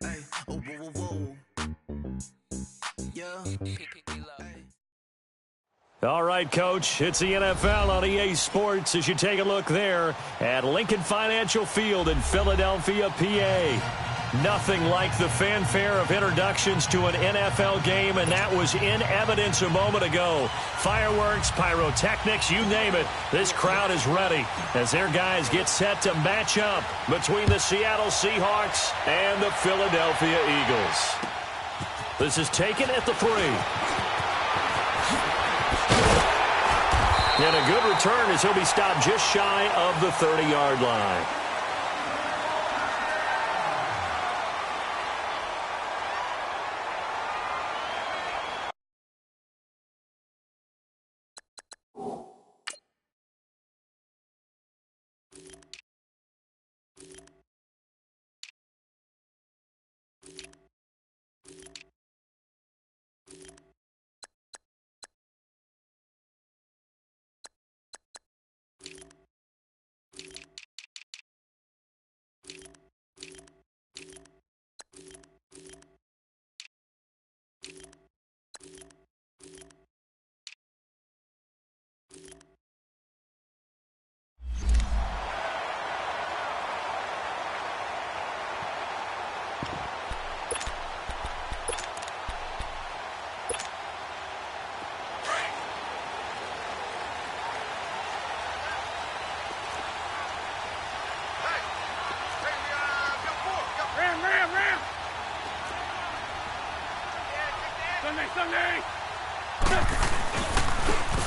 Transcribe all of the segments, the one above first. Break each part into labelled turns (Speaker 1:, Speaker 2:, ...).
Speaker 1: Hey, oh, whoa, whoa, whoa. Yeah.
Speaker 2: All right, Coach, it's the NFL on EA Sports as you take a look there at Lincoln Financial Field in Philadelphia, PA. Nothing like the fanfare of introductions to an NFL game, and that was in evidence a moment ago. Fireworks, pyrotechnics, you name it. This crowd is ready as their guys get set to match up between the Seattle Seahawks and the Philadelphia Eagles. This is taken at the 3. And a good return as he'll be stopped just shy of the 30-yard line.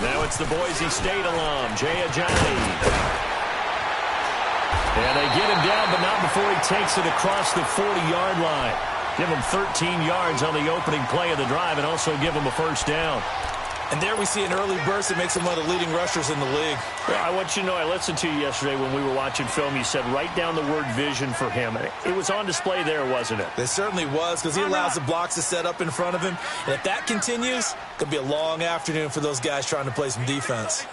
Speaker 2: Now it's the Boise State alum, Jay Ajani. And they get him down, but not before he takes it across the 40-yard line. Give him 13 yards on the opening play of the drive and also give him a first down.
Speaker 3: And there we see an early burst that makes him one of the leading rushers in the league.
Speaker 2: Well, I want you to know, I listened to you yesterday when we were watching film. You said write down the word vision for him. It was on display there, wasn't it?
Speaker 3: It certainly was, because he allows the blocks to set up in front of him. And if that continues, it could be a long afternoon for those guys trying to play some defense.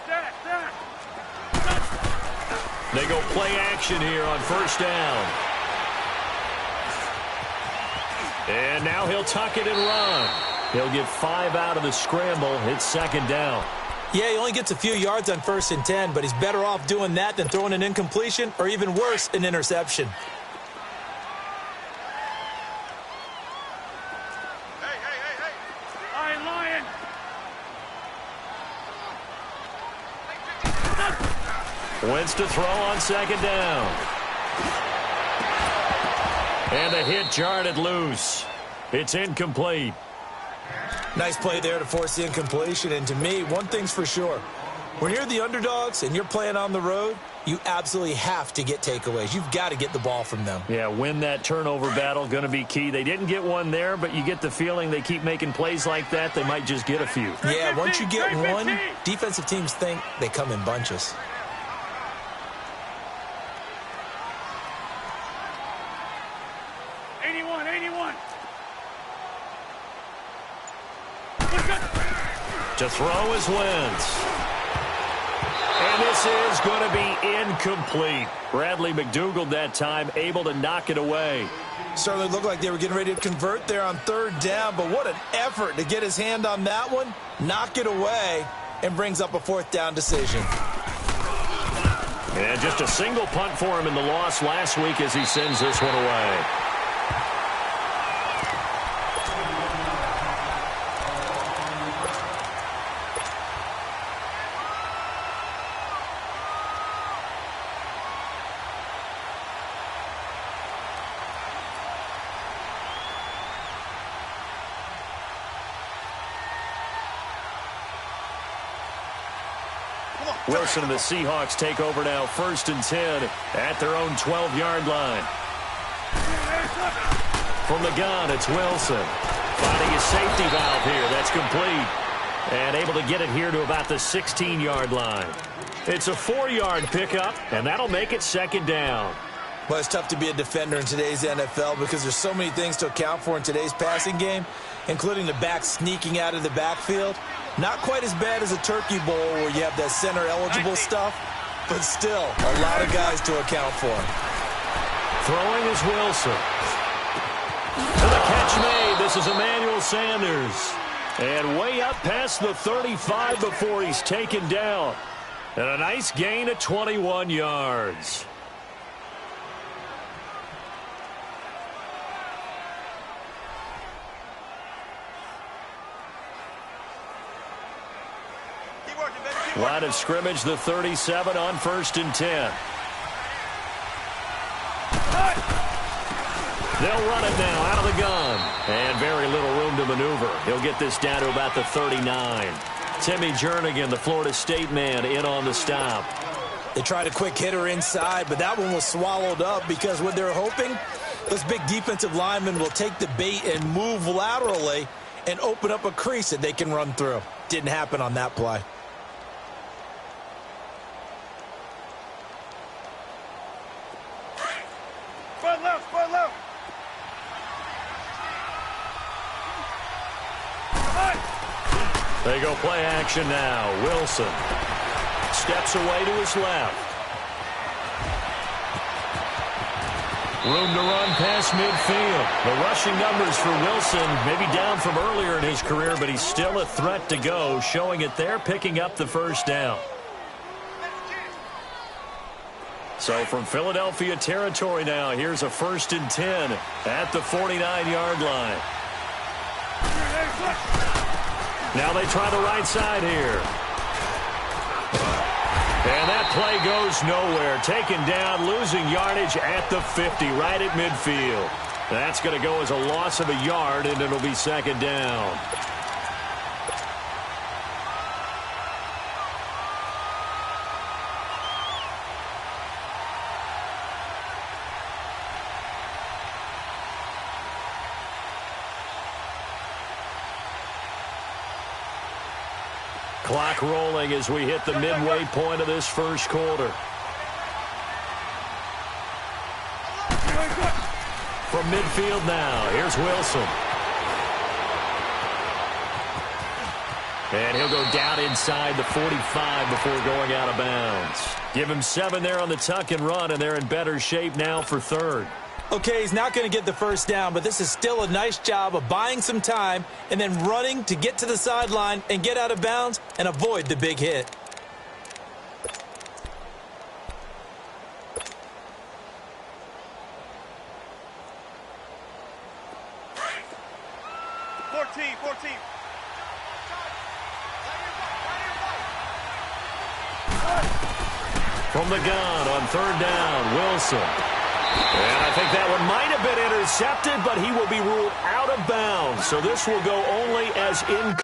Speaker 2: They go play action here on first down. And now he'll tuck it and run. He'll get 5 out of the scramble. It's second down.
Speaker 3: Yeah, he only gets a few yards on 1st and 10, but he's better off doing that than throwing an incompletion or, even worse, an interception.
Speaker 1: Hey. Lion.
Speaker 2: Wentz to throw on second down. And a hit jarred it loose. It's incomplete.
Speaker 3: Nice play there to force the incompletion. And to me, one thing's for sure. When you're the underdogs and you're playing on the road, you absolutely have to get takeaways. You've got to get the ball from them.
Speaker 2: Yeah, win that turnover battle, going to be key. They didn't get one there, but you get the feeling they keep making plays like that, they might just get a few.
Speaker 3: Yeah, once you get one, defensive teams think they come in bunches.
Speaker 2: To throw is Wentz. And this is going to be incomplete. Bradley McDougald that time able to knock it away.
Speaker 3: Certainly looked like they were getting ready to convert there on 3rd down, but what an effort to get his hand on that one, knock it away, and brings up a 4th down decision.
Speaker 2: And just a single punt for him in the loss last week as he sends this one away. Wilson and the Seahawks take over now, 1st and 10 at their own 12-yard line. From the gun, it's Wilson. Finding his safety valve here. That's complete. And able to get it here to about the 16-yard line. It's a 4-yard pickup, and that'll make it second down.
Speaker 3: Well, it's tough to be a defender in today's NFL because there's so many things to account for in today's passing game, including the back sneaking out of the backfield. Not quite as bad as a Turkey Bowl where you have that center-eligible stuff, but still a lot of guys to account for.
Speaker 2: Throwing is Wilson. is Emmanuel Sanders. And way up past the 35 before he's taken down. And a nice gain of 21 yards. Line of scrimmage, the 37 on 1st and 10. They'll run it now out of the gun. And very little room to maneuver. He'll get this down to about the 39. Timmy Jernigan, the Florida State man, in on the stop.
Speaker 3: They tried a quick hitter inside, but that one was swallowed up because what they're hoping, those big defensive linemen will take the bait and move laterally and open up a crease that they can run through. Didn't happen on that play.
Speaker 1: Front left.
Speaker 2: They go play action now. Wilson steps away to his left. Room to run past midfield. The rushing numbers for Wilson, maybe down from earlier in his career, but he's still a threat to go, showing it there, picking up the first down. So from Philadelphia territory now, here's a 1st and 10 at the 49-yard line. Now they try the right side here. And that play goes nowhere. Taken down, losing yardage at the 50, right at midfield. That's going to go as a loss of a yard, and it'll be 2nd down. Clock rolling as we hit the midway point of this first quarter. From midfield now, here's Wilson. And he'll go down inside the 45 before going out of bounds. Give him 7 there on the tuck and run, and they're in better shape now for 3rd.
Speaker 3: Okay, he's not going to get the first down, but this is still a nice job of buying some time and then running to get to the sideline and get out of bounds and avoid the big hit.
Speaker 2: From the gun on 3rd down, Wilson. And I think that one might have been intercepted, but he will be ruled out of bounds. So this will go only as in.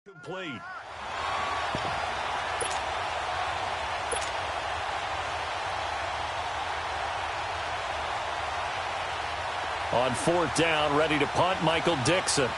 Speaker 2: Complete. On 4th down, ready to punt, Michael Dixon.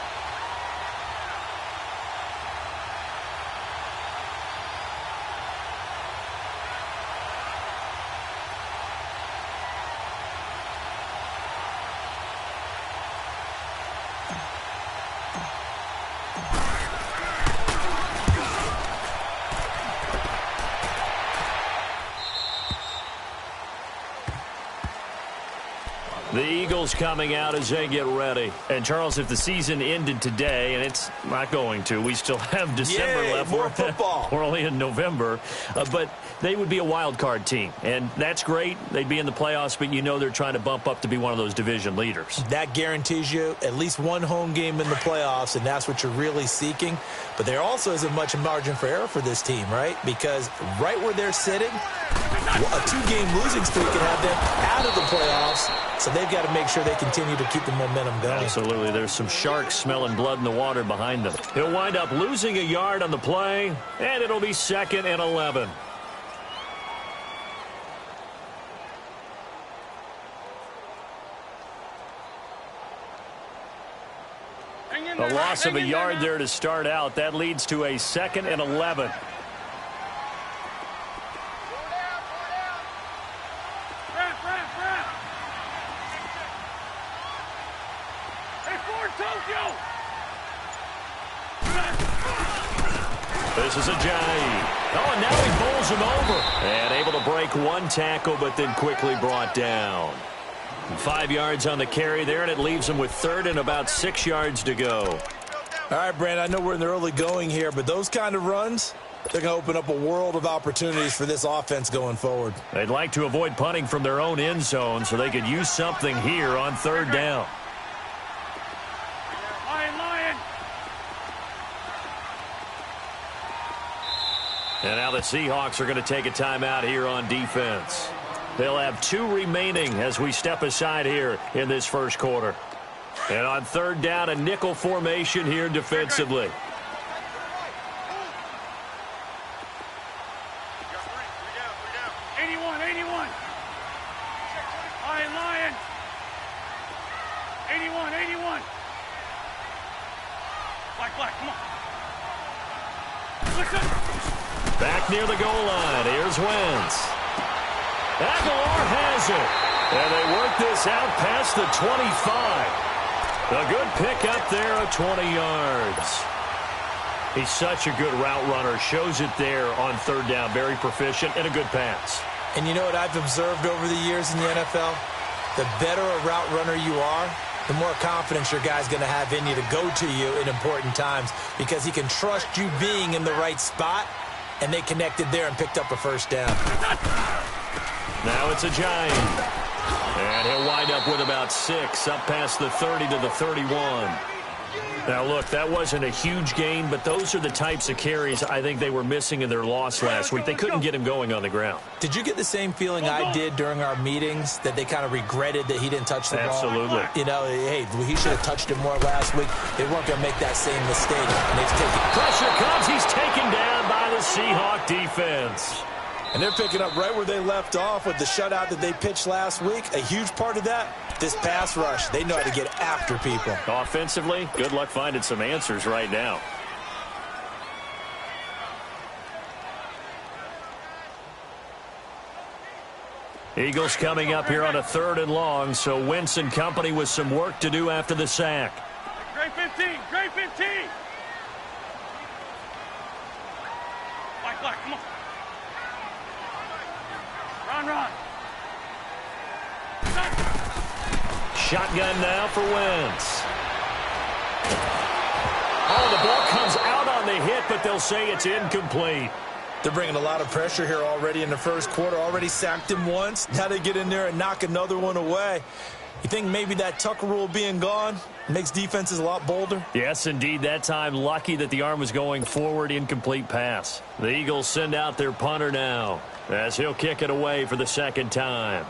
Speaker 2: The Eagles coming out as they get ready. And, Charles, if the season ended today, and it's not going to, we still have December left.
Speaker 3: More football.
Speaker 2: We're only in November. But they would be a wild card team. And that's great. They'd be in the playoffs, but you know they're trying to bump up to be one of those division leaders.
Speaker 3: That guarantees you at least one home game in the playoffs, and that's what you're really seeking. But there also isn't much margin for error for this team, right? Because right where they're sitting, a 2-game losing streak could have them out of the playoffs. So they've got to make sure they continue to keep the momentum going.
Speaker 2: Absolutely. There's some sharks smelling blood in the water behind them. He'll wind up losing a yard on the play, and it'll be 2nd and 11. A loss of a yard there to start out. That leads to a 2nd and 11. This is a giant. Oh, and now he bowls him over. And able to break one tackle, but then quickly brought down. 5 yards on the carry there, and it leaves him with 3rd and about 6 yards to go.
Speaker 3: All right, Brandon, I know we're in the early going here, but those kind of runs, they're going to open up a world of opportunities for this offense going forward.
Speaker 2: They'd like to avoid punting from their own end zone so they could use something here on 3rd down. And now the Seahawks are going to take a timeout here on defense. They'll have 2 remaining as we step aside here in this first quarter. And on 3rd down, a nickel formation here defensively. Back near the goal line. Here's Wentz. Aguilar has it. And they work this out past the 25. A good pickup there of 20 yards. He's such a good route runner. Shows it there on 3rd down. Very proficient and a good pass.
Speaker 3: And you know what I've observed over the years in the NFL? The better a route runner you are, the more confidence your guy's going to have in you to go to you in important times because he can trust you being in the right spot, and they connected there and picked up a 1st down.
Speaker 2: Now it's a giant. And he'll wind up with about 6, up past the 30 to the 31. Now, look, that wasn't a huge gain, but those are the types of carries I think they were missing in their loss last week. They couldn't get him going on the ground.
Speaker 3: Did you get the same feeling I did during our meetings, that they kind of regretted that he didn't touch the ball?
Speaker 2: Absolutely.
Speaker 3: You know, hey, he should have touched it more last week. They weren't going to make that same mistake, and they've taken it.
Speaker 2: Pressure comes. He's taken down by the Seahawk defense.
Speaker 3: And they're picking up right where they left off with the shutout that they pitched last week. A huge part of that, this pass rush. They know how to get after people.
Speaker 2: Offensively, good luck finding some answers right now. Eagles coming up here on a 3rd and long, so Wentz and company with some work to do after the sack.
Speaker 4: Great 15, great 15. Black, come on. Run.
Speaker 2: Shotgun now for Wentz. Oh, the ball comes out on the hit, but they'll say it's incomplete.
Speaker 3: They're bringing a lot of pressure here already in the first quarter. Already sacked him once. Now they get in there and knock another one away. You think maybe that Tucker rule being gone makes defenses a lot bolder?
Speaker 2: Yes, indeed. That time, lucky that the arm was going forward. Incomplete pass. The Eagles send out their punter now, as he'll kick it away for the 2nd time.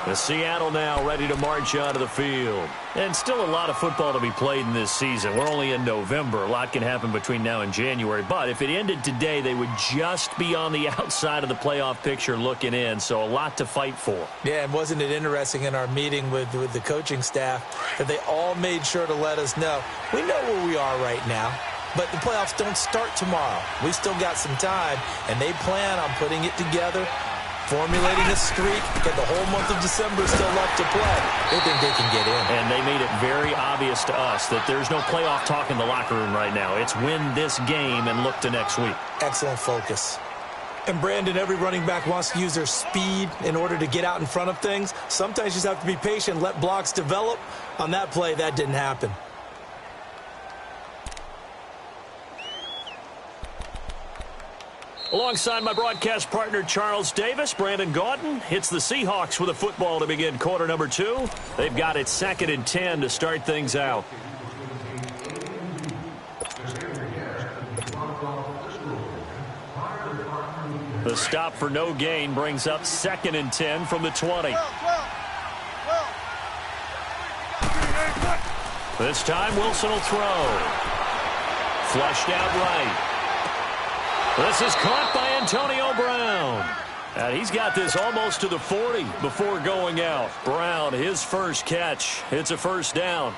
Speaker 2: The Seattle now ready to march onto the field. And still a lot of football to be played in this season. We're only in November. A lot can happen between now and January. But if it ended today, they would just be on the outside of the playoff picture looking in. So a lot to fight for.
Speaker 3: Yeah, and wasn't it interesting in our meeting with the coaching staff that they all made sure to let us know, we know where we are right now, but the playoffs don't start tomorrow. We still got some time, and they plan on putting it together, formulating a streak, get the whole month of December still left to play. They think they can get in.
Speaker 2: And they made it very obvious to us that there's no playoff talk in the locker room right now. It's win this game and look to next week.
Speaker 3: Excellent focus. And Brandon, every running back wants to use their speed in order to get out in front of things. Sometimes you just have to be patient, let blocks develop. On that play, that didn't happen.
Speaker 2: Alongside my broadcast partner, Charles Davis, Brandon Gaudin hits the Seahawks with a football to begin quarter number 2. They've got it 2nd and 10 to start things out. The stop for no gain brings up 2nd and 10 from the 20. This time, Wilson will throw. Flushed out right. This is caught by Antonio Brown. And he's got this almost to the 40 before going out. Brown, his first catch. It's a first down.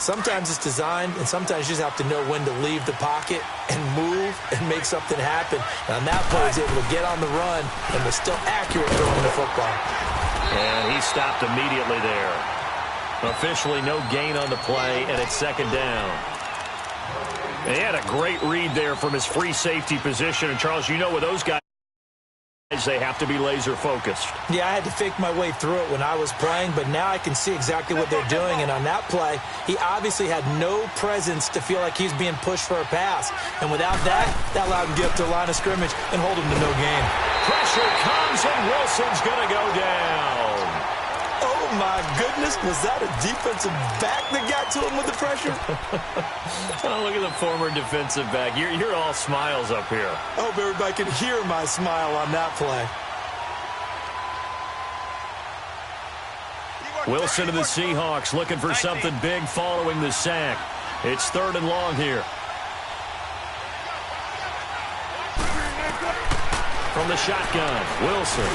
Speaker 3: Sometimes it's designed, and sometimes you just have to know when to leave the pocket and move and make something happen. And on that play, he's able to get on the run and was still accurate throwing the football.
Speaker 2: And he stopped immediately there. Officially no gain on the play, and it's second down. He had a great read there from his free safety position. And, Charles, you know with those guys, they have to be laser-focused.
Speaker 3: Yeah, I had to fake my way through it when I was playing, but now I can see exactly what they're doing. And on that play, he obviously had no presence to feel like he's being pushed for a pass. And without that, that allowed him to get up to the line of scrimmage and hold him to no gain.
Speaker 2: Pressure comes, and Wilson's going to go down.
Speaker 3: Oh, my goodness. Was that a defensive back that got to him with the pressure?
Speaker 2: Oh, look at the former defensive back. You're all smiles up here.
Speaker 3: I hope everybody can hear my smile on that play.
Speaker 2: Wilson and the Seahawks looking for something big following the sack. It's 3rd and long here. From the shotgun, Wilson.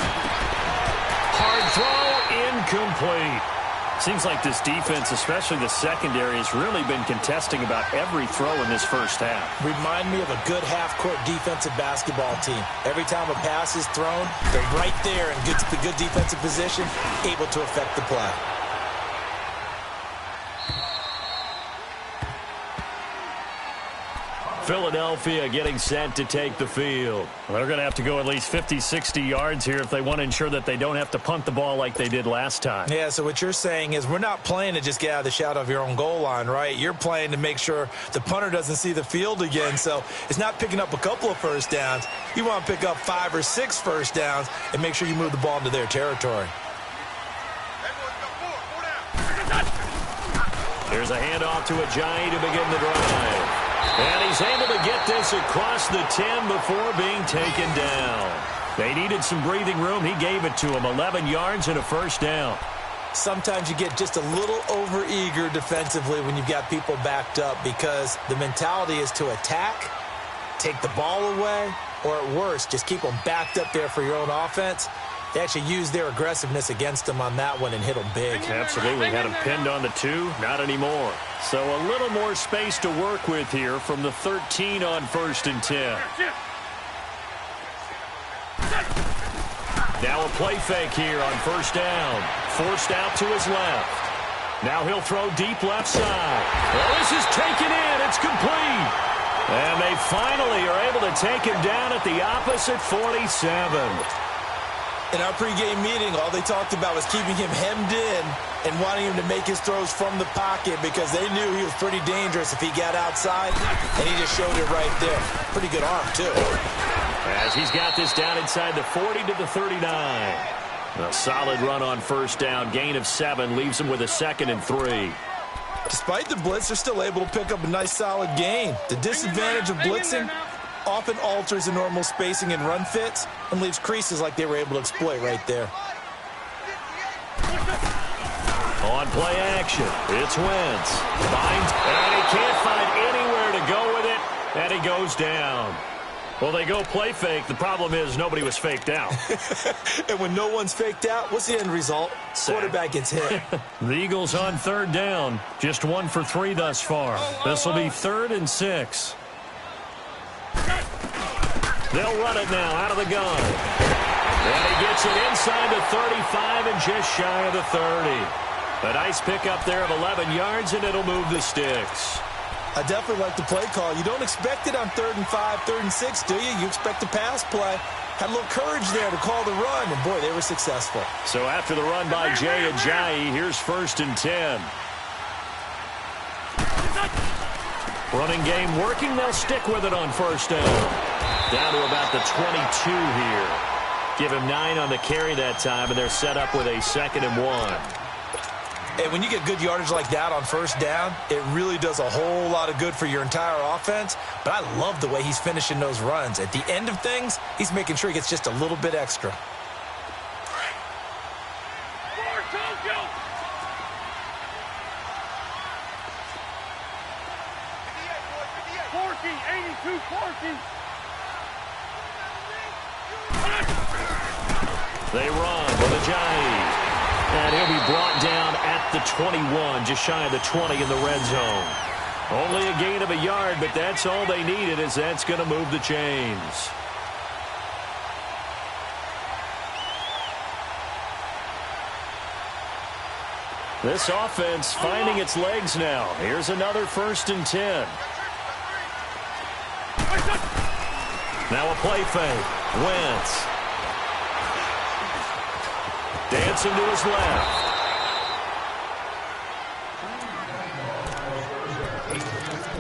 Speaker 2: Hard throw, incomplete. Seems like this defense, especially the secondary, has really been contesting about every throw in this first half.
Speaker 3: Remind me of a good half-court defensive basketball team. Every time a pass is thrown, they're right there in the good defensive position, able to affect the play.
Speaker 2: Philadelphia getting set to take the field. They're going to have to go at least 50, 60 yards here if they want to ensure that they don't have to punt the ball like they did last time.
Speaker 3: Yeah, so what you're saying is we're not playing to just get out of the shadow of your own goal line, right? You're playing to make sure the punter doesn't see the field again. So it's not picking up a couple of first downs. You want to pick up 5 or 6 first downs and make sure you move the ball into their territory.
Speaker 2: Here's a handoff to Ajayi to begin the drive. And he's able to get this across the 10 before being taken down. They needed some breathing room. He gave it to him. 11 yards and a first down.
Speaker 3: Sometimes you get just a little over-eager defensively when you've got people backed up because the mentality is to attack, take the ball away, or at worst, just keep them backed up there for your own offense. They actually used their aggressiveness against them on that one and hit them big.
Speaker 2: Absolutely. Had him pinned on the 2. Not anymore. So a little more space to work with here from the 13 on 1st and 10. Now a play fake here on 1st down. Forced out to his left. Now he'll throw deep left side. Well, this is taken in. It's complete. And they finally are able to take him down at the opposite 47.
Speaker 3: In our pregame meeting, all they talked about was keeping him hemmed in and wanting him to make his throws from the pocket because they knew he was pretty dangerous if he got outside, and he just showed it right there. Pretty good arm, too.
Speaker 2: As he's got this down inside the 40 to the 39. A solid run on 1st down. Gain of 7 leaves him with a 2nd and 3.
Speaker 3: Despite the blitz, they're still able to pick up a nice, solid gain. The disadvantage of blitzing often alters the normal spacing and run fits and leaves creases like they were able to exploit right there.
Speaker 2: On play action, it's Wentz. Finds, and he can't find anywhere to go with it, and he goes down. Well, they go play fake. The problem is nobody was faked out.
Speaker 3: And when no one's faked out, what's the end result? Quarterback gets hit.
Speaker 2: The Eagles on 3rd down. Just 1 for 3 thus far. This will be 3rd and 6. They'll run it now out of the gun. And he gets it inside the 35 and just shy of the 30. A nice pickup there of 11 yards, and it'll move the sticks.
Speaker 3: I definitely like the play call. You don't expect it on 3rd and 5, 3rd and 6, do you? You expect a pass play. Had a little courage there to call the run, and boy, they were successful.
Speaker 2: So after the run by Jay Ajayi, here's 1st and 10. Running game working. They'll stick with it on 1st down. Down to about the 22 here. Give him 9 on the carry that time, and they're set up with a 2nd and 1.
Speaker 3: And when you get good yardage like that on 1st down, it really does a whole lot of good for your entire offense. But I love the way he's finishing those runs. At the end of things, he's making sure he gets just a little bit extra.
Speaker 2: They run with Ajayi. And he'll be brought down at the 21, just shy of the 20 in the red zone. Only a gain of a yard, but that's all they needed, as that's going to move the chains. This offense finding its legs now. Here's another 1st and 10. Now a play fake. Wentz. Dancing to his left.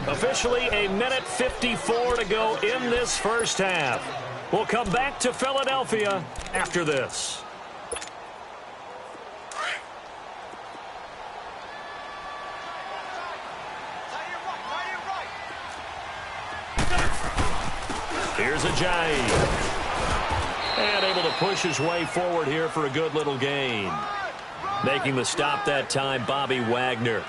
Speaker 2: Officially a minute 54 to go in this first half. We'll come back to Philadelphia after this. Here's Ajayi. And able to push his way forward here for a good little gain. Making the stop that time, Bobby Wagner.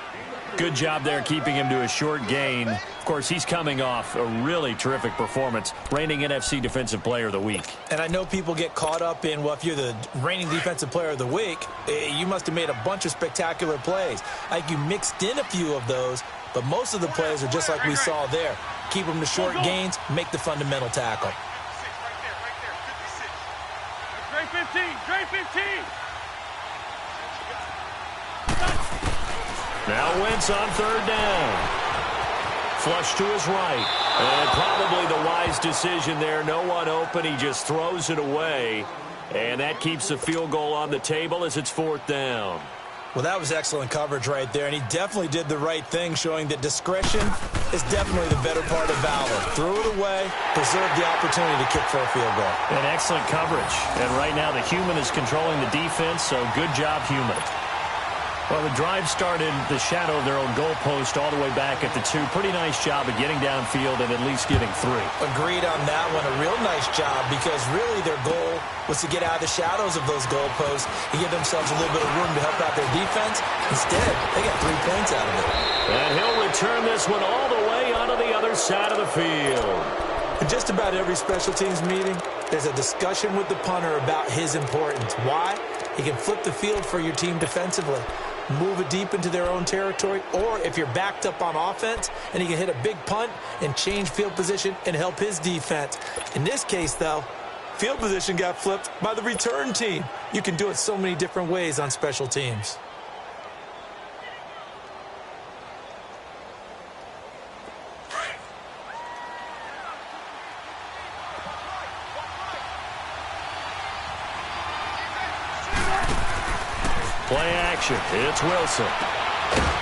Speaker 2: Good job there keeping him to a short gain. Of course, he's coming off a really terrific performance, reigning NFC Defensive Player of the Week.
Speaker 3: And I know people get caught up in, well, if you're the reigning Defensive Player of the Week, you must have made a bunch of spectacular plays. Like you mixed in a few of those, but most of the plays are just like we saw there. Keep them to short gains, make the fundamental tackle.
Speaker 4: Great 15, great 15.
Speaker 2: Now Wentz on 3rd down. Flush to his right. And probably the wise decision there. No one open. He just throws it away. And that keeps the field goal on the table as it's 4th down.
Speaker 3: Well, that was excellent coverage right there, and he definitely did the right thing, showing that discretion is definitely the better part of valor. Threw it away, preserved the opportunity to kick for a field goal.
Speaker 2: And excellent coverage. And right now the human is controlling the defense, so good job, human. Well, the drive started the shadow of their own goalpost all the way back at the 2. Pretty nice job of getting downfield and at least getting 3.
Speaker 3: Agreed on that one. A real nice job, because really their goal was to get out of the shadows of those goalposts and give themselves a little bit of room to help out their defense. Instead, they got 3 points out of it.
Speaker 2: And he'll return this one all the way onto the other side of the field.
Speaker 3: In just about every special teams meeting, there's a discussion with the punter about his importance. Why? He can flip the field for your team defensively, move it deep into their own territory, or if you're backed up on offense, and he can hit a big punt and change field position and help his defense. In this case, though, field position got flipped by the return team. You can do it so many different ways on special teams.
Speaker 2: Play action. It's Wilson.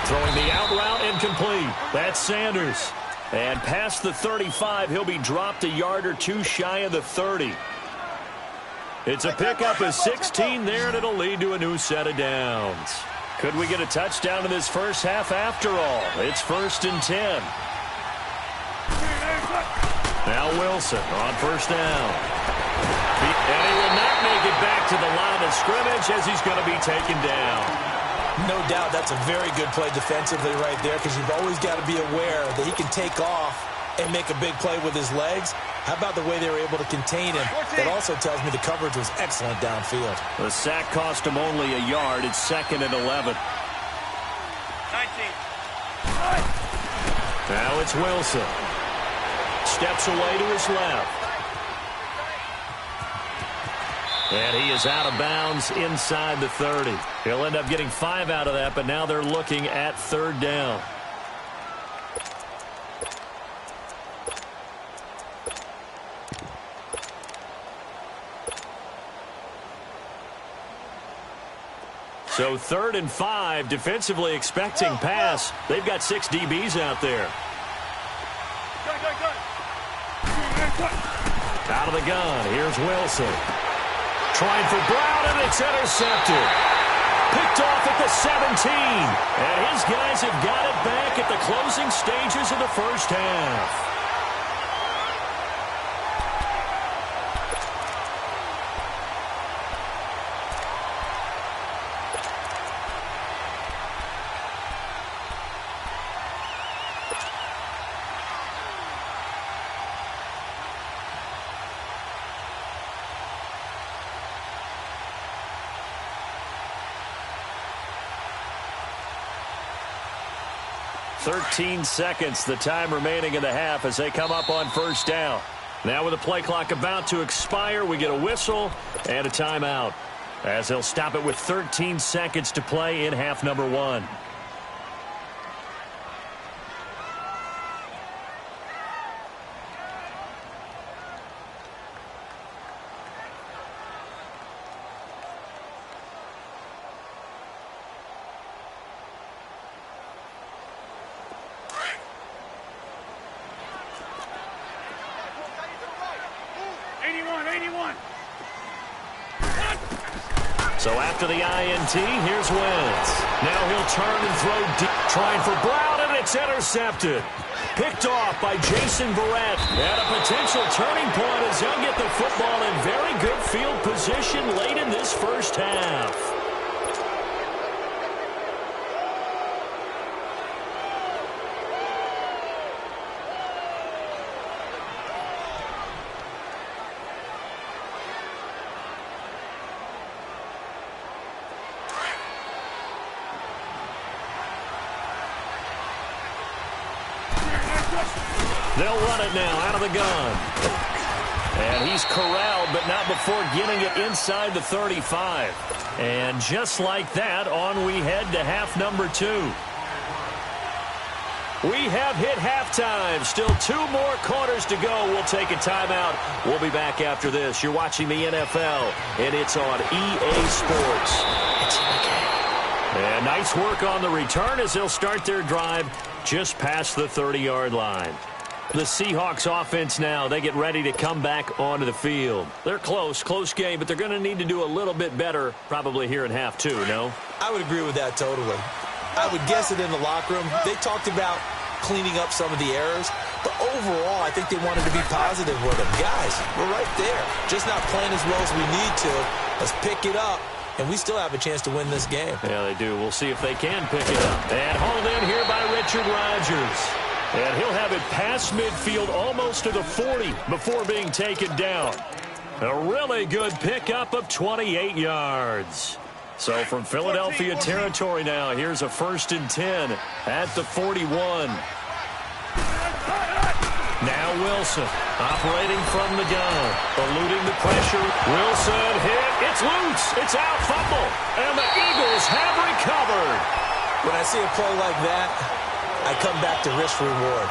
Speaker 2: Throwing the out route incomplete. That's Sanders. And past the 35, he'll be dropped a yard or 2 shy of the 30. It's a pickup of 16 there, and it'll lead to a new set of downs. Could we get a touchdown in this first half after all? It's 1st and 10. Now Wilson on 1st down. And he will not make it back to the line of scrimmage as he's going to be taken down.
Speaker 3: No doubt that's a very good play defensively right there, because you've always got to be aware that he can take off and make a big play with his legs. How about the way they were able to contain him? That also tells me the coverage was excellent downfield.
Speaker 2: The sack cost him only a yard. It's 2nd and 11. 19. Now it's Wilson. Steps away to his left. And he is out of bounds inside the 30. He'll end up getting 5 out of that, but now they're looking at 3rd down. So 3rd and 5, defensively expecting pass. They've got 6 DBs out there. Out of the gun, here's Wilson. Trying for Brown, and it's intercepted. Picked off at the 17. And his guys have got it back at the closing stages of the first half. 13 seconds, the time remaining in the half as they come up on first down. Now with the play clock about to expire, we get a whistle and a timeout as they'll stop it with 13 seconds to play in half number 1. So after the INT, here's Wentz. Now he'll turn and throw deep, trying for Brown, and it's intercepted. Picked off by Jason Verrett. And a potential turning point as he'll get the football in very good field position late in this first half. They'll run it now out of the gun. And he's corralled, but not before getting it inside the 35. And just like that, on we head to half number 2. We have hit halftime. Still 2 more quarters to go. We'll take a timeout. We'll be back after this. You're watching the NFL, and it's on EA Sports. And nice work on the return as they'll start their drive just past the 30-yard line. The Seahawks offense now, they get ready to come back onto the field. They're close game, but they're going to need to do a little bit better probably here in half 2, no?
Speaker 3: I would agree with that totally. I would guess it in the locker room. They talked about cleaning up some of the errors, but overall, I think they wanted to be positive with them. Guys, we're right there. Just not playing as well as we need to. Let's pick it up, and we still have a chance to win this game.
Speaker 2: Yeah, they do. We'll see if they can pick it up. And hauled in here by Richard Rodgers. And he'll have it past midfield almost to the 40 before being taken down. A really good pickup of 28 yards. So from Philadelphia territory now, here's a 1st and 10 at the 41. Now Wilson operating from the gun, eluding the pressure. Wilson hit. It's loose. It's out. Fumble. And the Eagles have recovered.
Speaker 3: When I see a play like that, I come back to risk reward.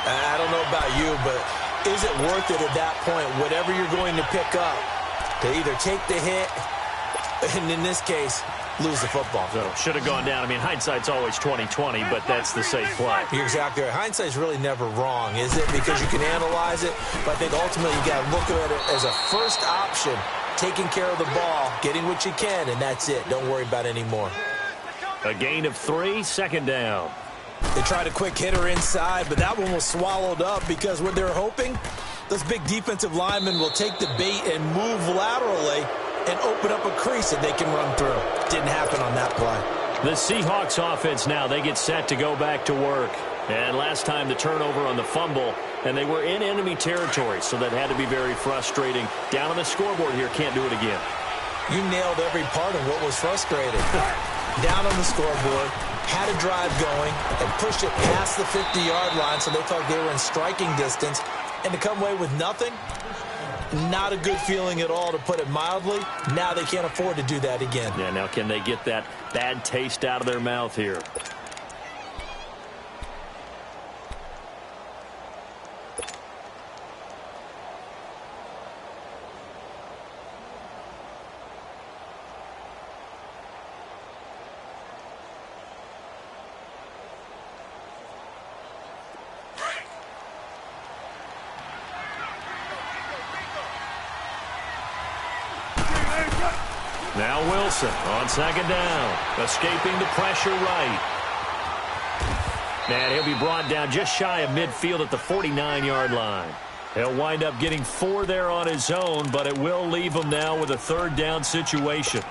Speaker 3: I don't know about you, but is it worth it at that point, whatever you're going to pick up, to either take the hit, and in this case, lose the football?
Speaker 2: So should have gone down. I mean, hindsight's always 20/20, but that's the safe play.
Speaker 3: You're exactly right. Hindsight's really never wrong, is it? Because you can analyze it, but I think ultimately you got to look at it as a first option, taking care of the ball, getting what you can, and that's it. Don't worry about any more.
Speaker 2: A gain of 3, 2nd down.
Speaker 3: They tried a quick hitter inside, but that one was swallowed up because what they're hoping, those big defensive linemen will take the bait and move laterally and open up a crease that they can run through. Didn't happen on that play.
Speaker 2: The Seahawks offense now, they get set to go back to work. And last time the turnover on the fumble, and they were in enemy territory, so that had to be very frustrating. Down on the scoreboard here, can't do it again.
Speaker 3: You nailed every part of what was frustrating. Down on the scoreboard, had a drive going, and pushed it past the 50-yard line, so they thought they were in striking distance. And to come away with nothing, not a good feeling at all, to put it mildly. Now they can't afford to do that again.
Speaker 2: Yeah, now can they get that bad taste out of their mouth here? Now Wilson on 2nd down, escaping the pressure right. And he'll be brought down just shy of midfield at the 49-yard line. He'll wind up getting 4 there on his own, but it will leave him now with a 3rd down situation.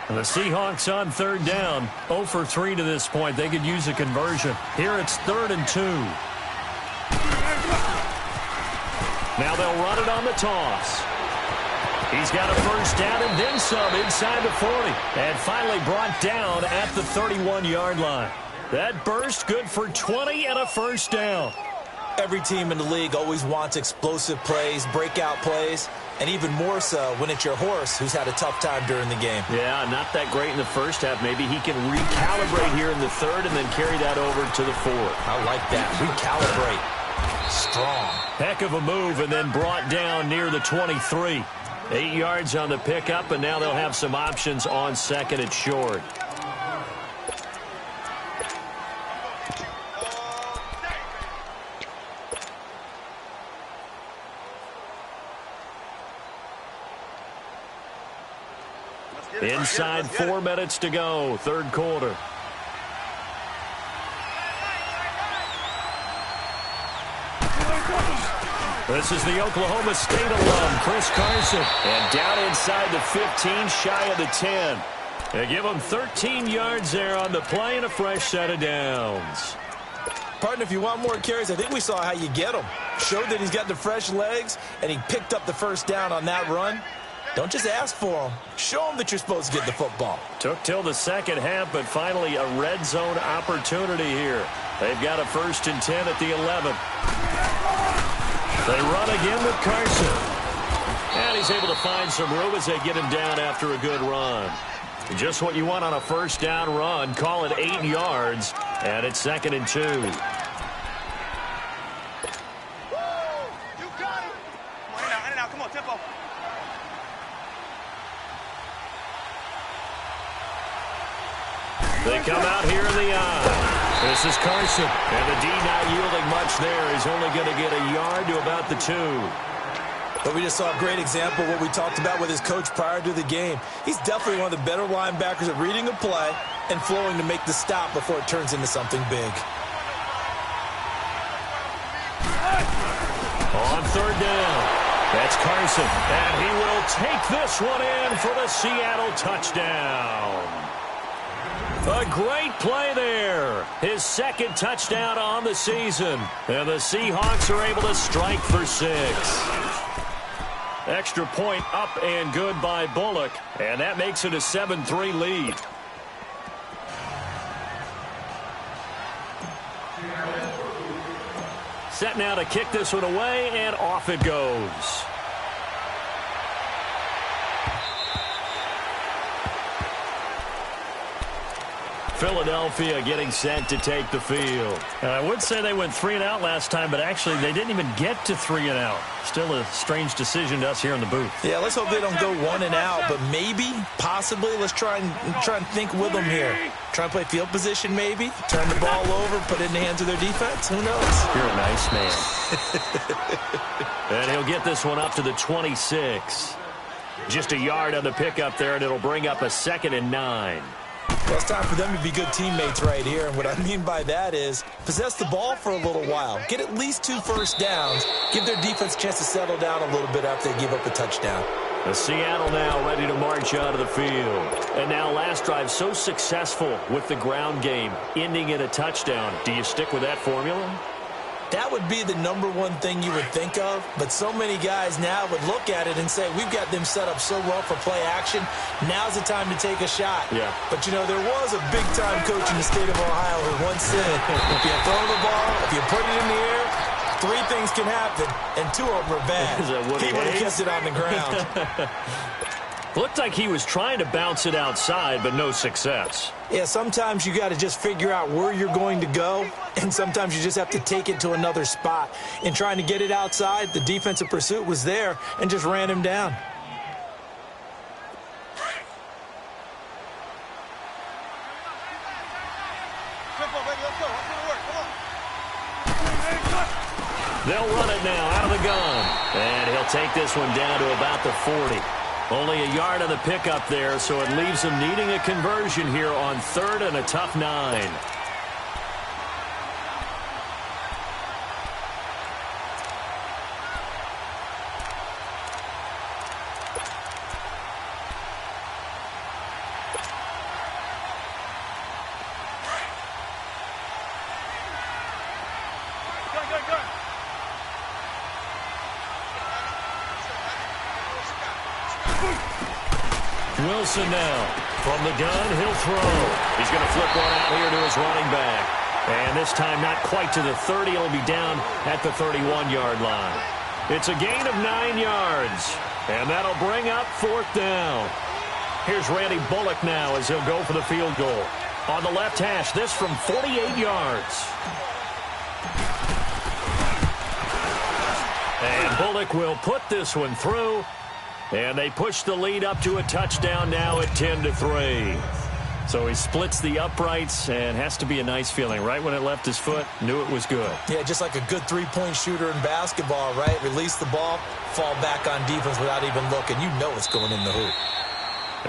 Speaker 2: And the Seahawks on 3rd down, 0 for 3 to this point. They could use a conversion. Here it's 3rd and 2. Now they'll run it on the toss. He's got a first down and then some inside the 40. And finally brought down at the 31-yard line. That burst good for 20 and a first down.
Speaker 3: Every team in the league always wants explosive plays, breakout plays, and even more so when it's your horse who's had a tough time during the game.
Speaker 2: Yeah, not that great in the first half. Maybe he can recalibrate here in the third and then carry that over to the fourth.
Speaker 3: I like that. Recalibrate. Strong.
Speaker 2: Heck of a move and then brought down near the 23. 8 yards on the pickup, and now they'll have some options on second and short. Inside 4 minutes to go, third quarter. This is the Oklahoma State alum, Chris Carson. And down inside the 15, shy of the 10. They give him 13 yards there on the play and a fresh set of downs.
Speaker 3: Partner, if you want more carries, I think we saw how you get them. Showed that he's got the fresh legs, and he picked up the first down on that run. Don't just ask for them. Show them that you're supposed to get the football.
Speaker 2: Took till the second half, but finally a red zone opportunity here. They've got a 1st and 10 at the 11. They run again with Carson. And he's able to find some room as they get him down after a good run. Just what you want on a first down run. Call it 8 yards, and it's 2nd and 2. They come out here in the eye. This is Carson. And the D not yielding much there. He's only going to get a yard to about the 2.
Speaker 3: But we just saw a great example of what we talked about with his coach prior to the game. He's definitely one of the better linebackers at reading a play and flowing to make the stop before it turns into something big.
Speaker 2: On third down, that's Carson. And he will take this one in for the Seattle touchdown. A great play there. His 2nd touchdown on the season. And the Seahawks are able to strike for 6. Extra point up and good by Bullock. And that makes it a 7-3 lead. Set now to kick this one away, and off it goes. Philadelphia getting set to take the field. I would say they went 3 and out last time, but actually they didn't even get to 3 and out. Still a strange decision to us here in the booth.
Speaker 3: Yeah, let's hope they don't go 1 and out, but maybe, possibly, let's try and think with them here. Try and play field position maybe, turn the ball over, put it in the hands of their defense. Who knows?
Speaker 2: You're a nice man. And he'll get this one up to the 26. Just a yard on the pickup there, and it'll bring up a 2nd and 9.
Speaker 3: Well, it's time for them to be good teammates right here. And what I mean by that is possess the ball for a little while. Get at least 2 first downs. Give their defense a chance to settle down a little bit after they give up a touchdown.
Speaker 2: The Seattle now ready to march out of the field. And now last drive so successful with the ground game, ending in a touchdown. Do you stick with that formula?
Speaker 3: That would be the #1 thing you would think of, but so many guys now would look at it and say, we've got them set up so well for play action, now's the time to take a shot.
Speaker 2: Yeah.
Speaker 3: But, you know, there was a big-time coach in the state of Ohio who once said, if you throw the ball, if you put it in the air, 3 things can happen, and 2 of them are bad. He would have kept it on the ground.
Speaker 2: Looked like he was trying to bounce it outside, but no success.
Speaker 3: Yeah, sometimes you got to just figure out where you're going to go, and sometimes you just have to take it to another spot. In trying to get it outside, the defensive pursuit was there and just ran him down.
Speaker 2: They'll run it now out of the gun. And he'll take this one down to about the 40. Only a yard on the pickup there, so it leaves him needing a conversion here on 3rd and a tough 9. Wilson now. From the gun, he'll throw. He's going to flip one out here to his running back. And this time not quite to the 30. It'll be down at the 31-yard line. It's a gain of 9 yards. And that'll bring up 4th down. Here's Randy Bullock now as he'll go for the field goal. On the left hash, this from 48 yards. And Bullock will put this one through. And they push the lead up to a touchdown now at 10-3. So he splits the uprights, and has to be a nice feeling. Right when it left his foot, knew it was good.
Speaker 3: Yeah, just like a good three-point shooter in basketball, right? Release the ball, fall back on defense without even looking. You know it's going in the hoop.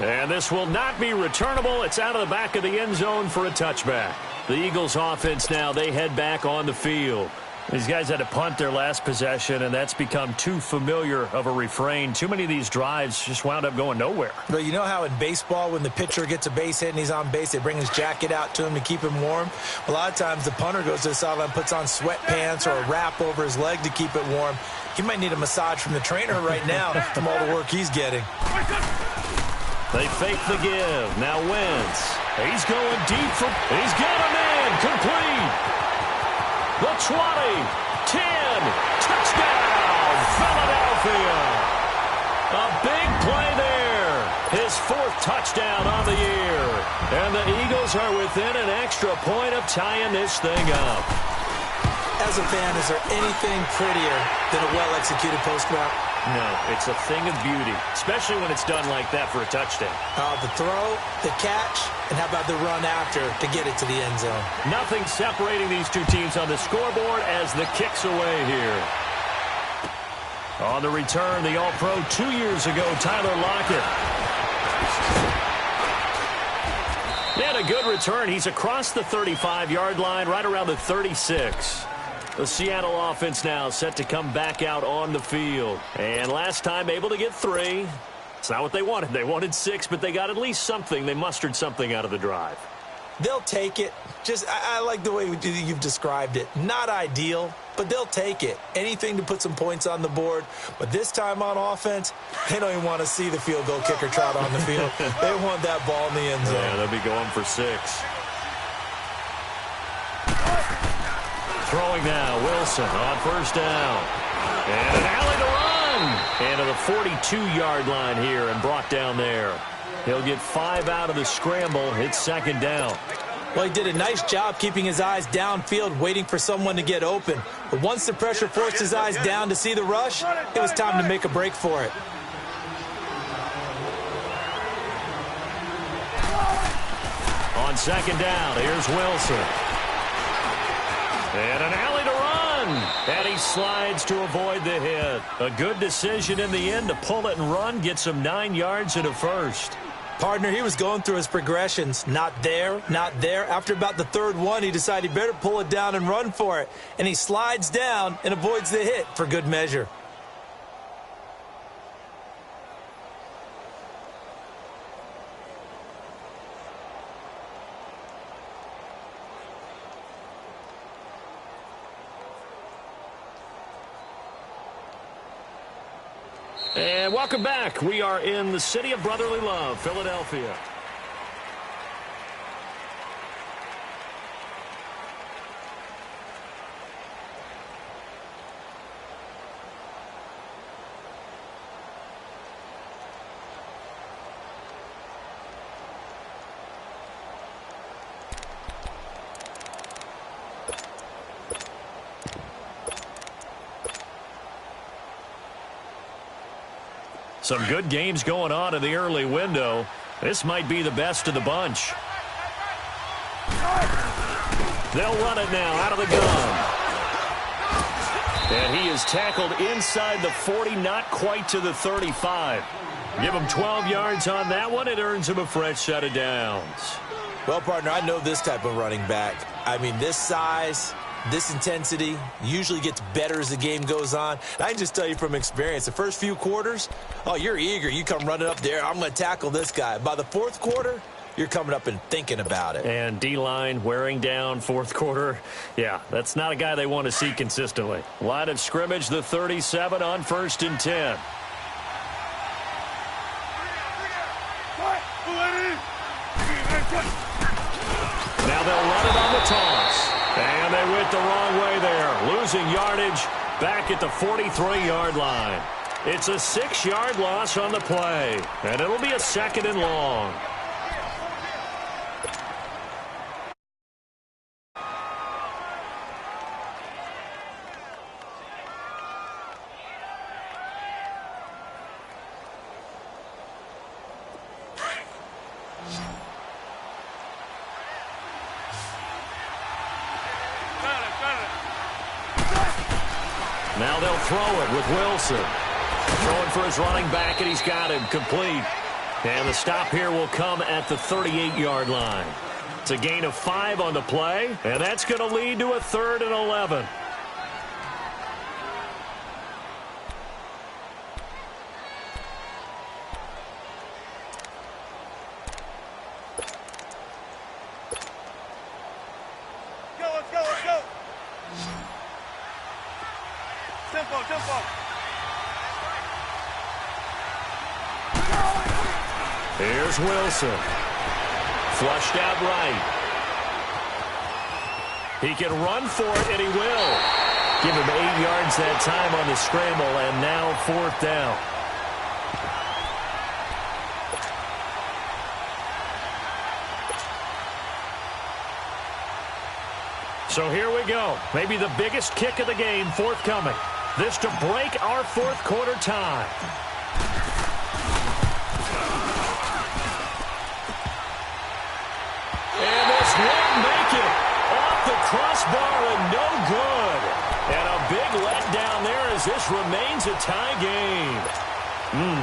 Speaker 2: And this will not be returnable. It's out of the back of the end zone for a touchback. The Eagles offense now, they head back on the field. These guys had to punt their last possession, and that's become too familiar of a refrain. Too many of these drives just wound up going nowhere.
Speaker 3: But you know how in baseball, when the pitcher gets a base hit and he's on base, they bring his jacket out to him to keep him warm? A lot of times the punter goes to the sideline, puts on sweatpants or a wrap over his leg to keep it warm. He might need a massage from the trainer right now from all the work he's getting.
Speaker 2: They fake the give. Now Wentz. He's going deep. He's got a man. Complete. The 20, 10, touchdown, Philadelphia. A big play there. His 4th touchdown on the year. And the Eagles are within an extra point of tying this thing up.
Speaker 3: As a fan, is there anything prettier than a well-executed post route?
Speaker 2: No, it's a thing of beauty, especially when it's done like that for a touchdown.
Speaker 3: The throw, the catch, and how about the run after to get it to the end zone?
Speaker 2: Nothing separating these two teams on the scoreboard as the kick's away here. On the return, the All-Pro 2 years ago, Tyler Lockett. And a good return. He's across the 35-yard line, right around the 36. The Seattle offense now set to come back out on the field. And last time able to get 3. It's not what they wanted. They wanted 6, but they got at least something. They mustered something out of the drive.
Speaker 3: They'll take it. I like the way you've described it. Not ideal, but they'll take it. Anything to put some points on the board. But this time on offense, they don't even want to see the field goal kicker trot on the field. They want that ball in the end zone.
Speaker 2: Yeah, they'll be going for 6. Throwing now, Wilson on 1st down. And an alley to run. And to the 42-yard line here and brought down there. He'll get 5 out of the scramble. It's 2nd down.
Speaker 3: Well, he did a nice job keeping his eyes downfield, waiting for someone to get open. But once the pressure forced his eyes down to see the rush, it was time to make a break for it.
Speaker 2: On 2nd down, here's Wilson. And an alley to run. And he slides to avoid the hit. A good decision in the end to pull it and run. Gets him 9 yards and a 1st.
Speaker 3: Partner, he was going through his progressions. Not there, not there. After about the 3rd one, he decided he better pull it down and run for it. And he slides down and avoids the hit for good measure.
Speaker 2: And welcome back. We are in the city of brotherly love, Philadelphia. Some good games going on in the early window. This might be the best of the bunch. They'll run it now out of the gun. And he is tackled inside the 40, not quite to the 35. Give him 12 yards on that one. It earns him a fresh set of downs.
Speaker 3: Well, partner, I know this type of running back. I mean, this size, this intensity usually gets better as the game goes on. And I can just tell you from experience, the first few quarters, oh, you're eager. You come running up there. I'm going to tackle this guy. By the 4th quarter, you're coming up and thinking about it.
Speaker 2: And D-line wearing down 4th quarter. Yeah, that's not a guy they want to see consistently. Line of scrimmage, the 37 on 1st and 10. they went the wrong way there. Losing yardage back at the 43-yard line. It's a 6-yard loss on the play, and it'll be a 2nd and long. Now they'll throw it with Wilson. Throwing for his running back, and he's got him complete. And the stop here will come at the 38-yard line. It's a gain of 5 on the play, and that's going to lead to a 3rd and 11.
Speaker 4: Let's go. Tempo.
Speaker 2: Here's Wilson. Flushed out right. He can run for it, and he will. Give him 8 yards that time on the scramble, and now 4th down. So here we go. Maybe the biggest kick of the game forthcoming. This to break our 4th quarter tie. And this won't make it. Off the crossbar and no good. And a big letdown there as this remains a tie game.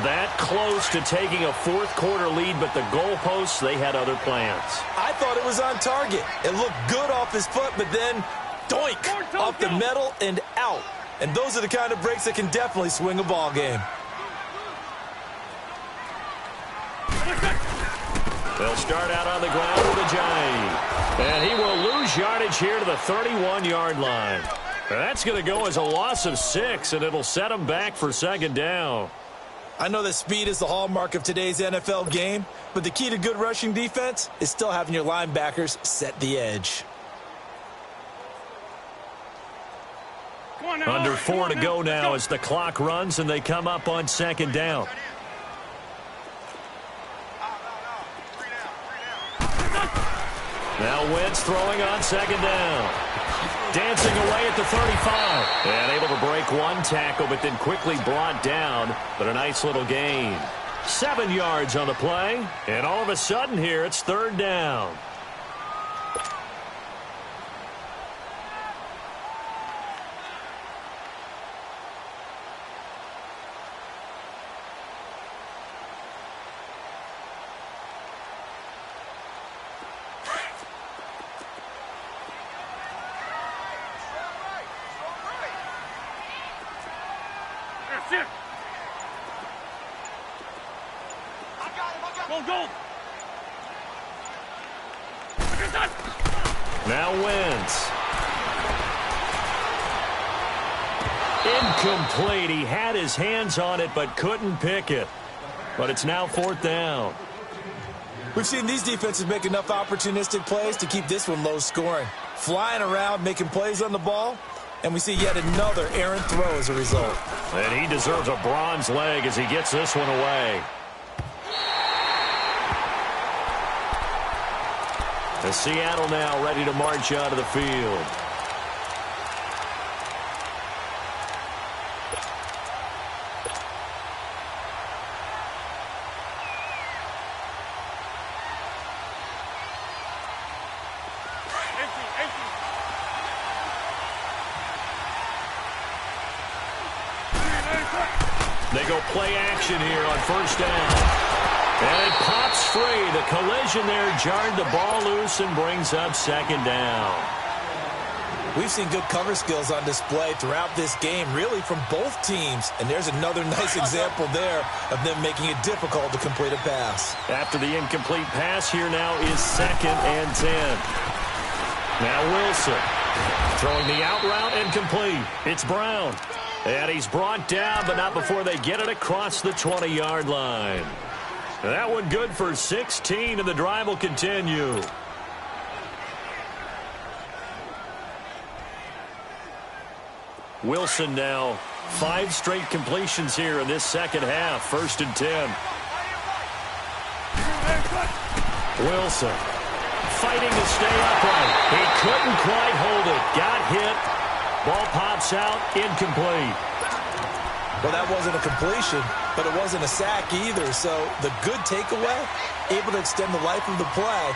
Speaker 2: That close to taking a 4th quarter lead, but the goalposts, they had other plans.
Speaker 3: I thought it was on target. It looked good off his foot, but then doink, off the metal and out. And those are the kind of breaks that can definitely swing a ball game.
Speaker 2: They'll start out on the ground with a giant. And he will lose yardage here to the 31-yard line. That's going to go as a loss of 6, and it'll set him back for 2nd down.
Speaker 3: I know that speed is the hallmark of today's NFL game, but the key to good rushing defense is still having your linebackers set the edge.
Speaker 2: Under 4 to go now as the clock runs and they come up on 2nd down. Now Wentz throwing on 2nd down. Dancing away at the 35. And able to break one tackle, but then quickly brought down. But a nice little gain. 7 yards on the play. And all of a sudden here, it's 3rd down. Now Wentz. Incomplete. He had his hands on it but couldn't pick it. But it's now 4th down.
Speaker 3: We've seen these defenses make enough opportunistic plays to keep this one low scoring. Flying around, making plays on the ball, and we see yet another errant throw as a result.
Speaker 2: And he deserves a bronze leg as he gets this one away. The Seattle now ready to march out of the field. They go play action here on 1st down. And it pops free. The collision there jarred the ball loose and brings up 2nd down.
Speaker 3: We've seen good cover skills on display throughout this game, really from both teams. And there's another nice example there of them making it difficult to complete a pass.
Speaker 2: After the incomplete pass, here now is 2nd and 10. Now Wilson throwing the out route and complete. It's Brown. And he's brought down, but not before they get it across the 20-yard line. That one good for 16, and the drive will continue. Wilson now 5 straight completions here in this second half. 1st and 10. Wilson fighting to stay upright. He couldn't quite hold it. Got hit. Ball pops out. Incomplete.
Speaker 3: Well, that wasn't a completion, but it wasn't a sack either. So the good takeaway, able to extend the life of the play.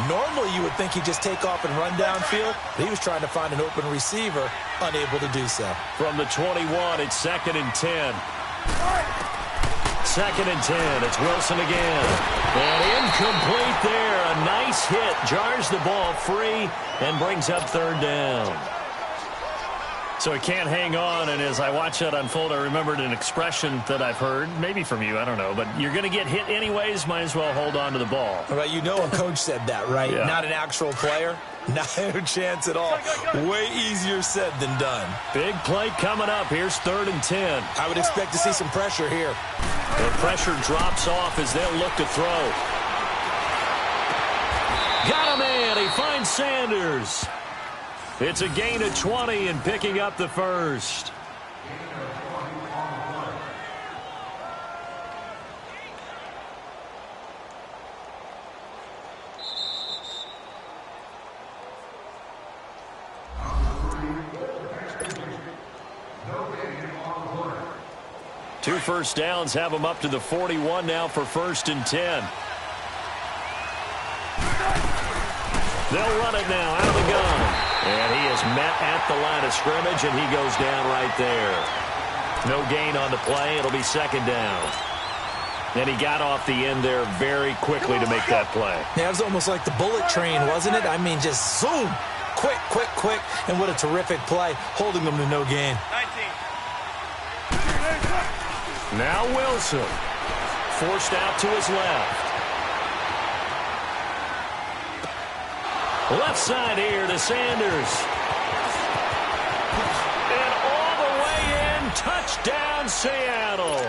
Speaker 3: Normally you would think he'd just take off and run downfield, but he was trying to find an open receiver, unable to do so.
Speaker 2: From the 21, it's 2nd and 10. 2nd and 10. It's Wilson again. And incomplete there. A nice hit. Jars the ball free and brings up 3rd down. So he can't hang on, and as I watch that unfold, I remembered an expression that I've heard, maybe from you, I don't know, but you're going to get hit anyways, might as well hold on to the ball.
Speaker 3: Right, you know a coach said that, right?
Speaker 2: Yeah.
Speaker 3: Not an actual player. Not a chance at all. Way easier said than done.
Speaker 2: Big play coming up. Here's 3rd and 10.
Speaker 3: I would expect to see some pressure here.
Speaker 2: The pressure drops off as they'll look to throw. Got a man. He finds Sanders. It's a gain of 20 and picking up the first. Two first downs have them up to the 41 now for 1st and 10. They'll run it now out of the gun. And he is met at the line of scrimmage, and he goes down right there. No gain on the play. It'll be 2nd down. And he got off the end there very quickly to make that play.
Speaker 3: Yeah, it was almost like the bullet train, wasn't it? I mean, just zoom. Quick, quick, quick. And what a terrific play, holding them to no gain.
Speaker 4: 19.
Speaker 2: Now Wilson. Forced out to his left. Left side here to Sanders. And all the way in, touchdown Seattle.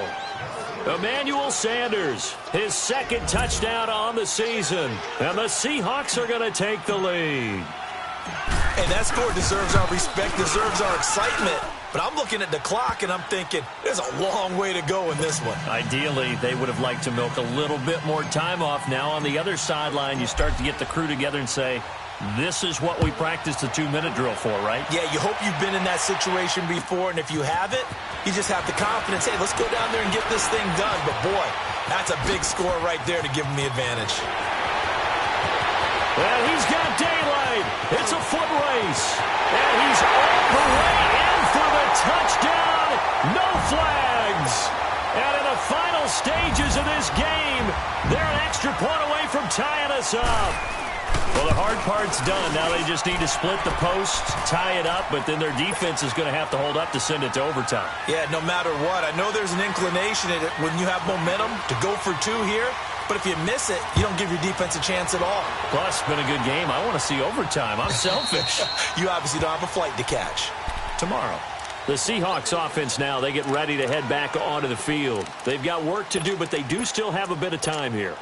Speaker 2: Emmanuel Sanders, his 2nd touchdown on the season. And the Seahawks are going to take the lead.
Speaker 3: And that score deserves our respect, deserves our excitement. But I'm looking at the clock, and I'm thinking, there's a long way to go in this one.
Speaker 2: Ideally, they would have liked to milk a little bit more time off. Now on the other sideline, you start to get the crew together and say, this is what we practiced the 2-minute drill for, right?
Speaker 3: Yeah, you hope you've been in that situation before, and if you haven't, you just have the confidence, hey, let's go down there and get this thing done. But, boy, that's a big score right there to give them the advantage.
Speaker 2: Well, he's got daylight. It's a foot race. And he's all the way in for the touchdown. No flags. And in the final stages of this game, they're an extra point away from tying us up. Well, the hard part's done. Now they just need to split the post, tie it up, but then their defense is going to have to hold up to send it to overtime.
Speaker 3: Yeah, no matter what. I know there's an inclination in it when you have momentum to go for 2 here, but if you miss it, you don't give your defense a chance at all.
Speaker 2: Plus, it's been a good game. I want to see overtime. I'm selfish.
Speaker 3: You obviously don't have a flight to catch.
Speaker 2: Tomorrow. The Seahawks offense now, they get ready to head back onto the field. They've got work to do, but they do still have a bit of time here.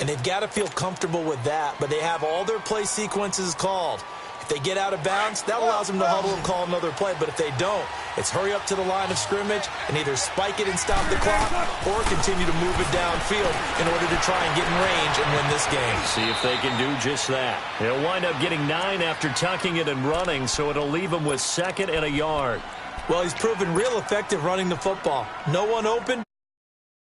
Speaker 3: And they've got to feel comfortable with that, but they have all their play sequences called. If they get out of bounds, that allows them to huddle and call another play. But if they don't, it's hurry up to the line of scrimmage and either spike it and stop the clock or continue to move it downfield in order to try and get in range and win this game.
Speaker 2: See if they can do just that. They'll wind up getting 9 after tucking it and running, so it'll leave them with 2nd and a yard.
Speaker 3: Well, he's proven real effective running the football. No one open.